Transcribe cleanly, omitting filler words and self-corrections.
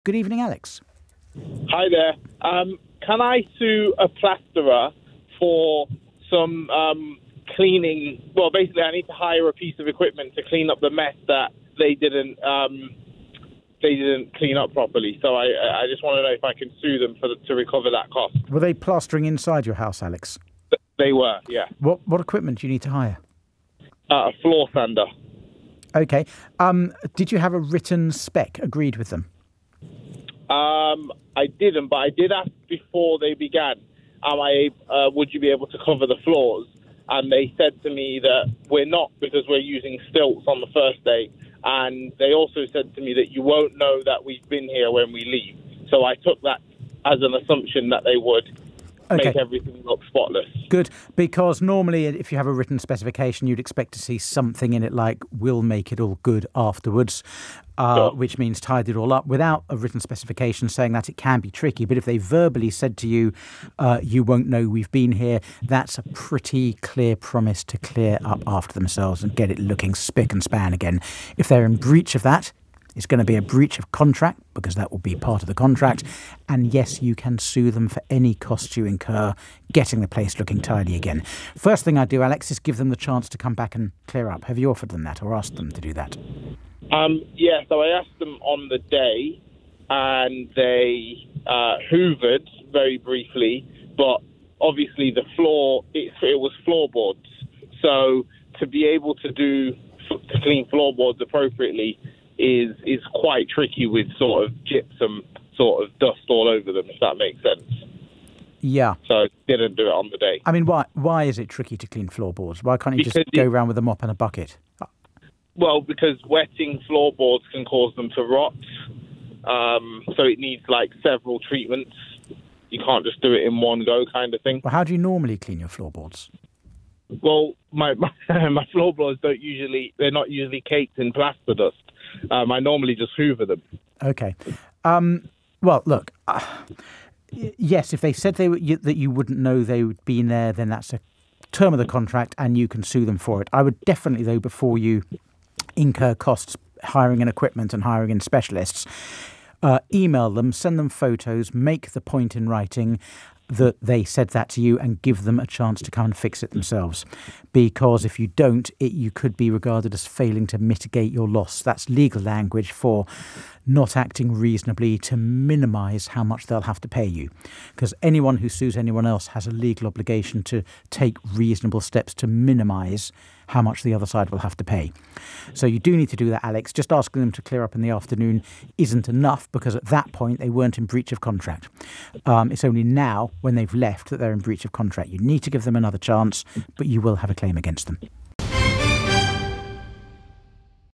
Good evening, Alex. Hi there. Can I sue a plasterer for some cleaning? Well, basically, I need to hire a piece of equipment to clean up the mess that they didn't clean up properly. So I just want to know if I can sue them to recover that cost. Were they plastering inside your house, Alex? They were, yeah. What equipment do you need to hire? A floor sander. Okay. Did you have a written spec agreed with them? I didn't, but I did ask before they began, would you be able to cover the floors? And they said to me that we're not, because we're using stilts on the first day. And they also said to me that you won't know that we've been here when we leave. So I took that as an assumption that they would make everything look spotless. Good, because normally if you have a written specification, you'd expect to see something in it like, we'll make it all good afterwards, sure. Which means tied it all up. Without a written specification saying that, it can be tricky. But if they verbally said to you, you won't know we've been here, that's a pretty clear promise to clear up after themselves and get it looking spick and span again. If they're in breach of that, it's going to be a breach of contract, because that will be part of the contract. And yes, you can sue them for any costs you incur getting the place looking tidy again. First thing I do, Alex, is give them the chance to come back and clear up. Have you offered them that or asked them to do that? Yeah, so I asked them on the day, and they hoovered very briefly, but obviously the floor, it was floorboards. So to be able to clean floorboards appropriately is quite tricky with sort of gypsum sort of dust all over them, if that makes sense. Yeah. So I didn't do it on the day. I mean, why is it tricky to clean floorboards? Why can't you just go around with a mop and a bucket? Well, because wetting floorboards can cause them to rot. So it needs like several treatments. You can't just do it in one go, kind of thing. Well, how do you normally clean your floorboards? Well, my floorboards they're not usually caked in plaster dust. I normally just hoover them. Okay. Well, look, yes, if they said that you wouldn't know they'd been there, then that's a term of the contract and you can sue them for it. I would definitely, though, before you incur costs hiring in equipment and hiring in specialists, email them, send them photos, make the point in writing that they said that to you, and give them a chance to come and fix it themselves. Because if you don't, you could be regarded as failing to mitigate your loss. That's legal language for not acting reasonably to minimise how much they'll have to pay you. Because anyone who sues anyone else has a legal obligation to take reasonable steps to minimise how much the other side will have to pay. So you do need to do that, Alex. Just asking them to clear up in the afternoon isn't enough, because at that point they weren't in breach of contract. It's only now, when they've left, that they're in breach of contract. You need to give them another chance, but you will have a claim against them.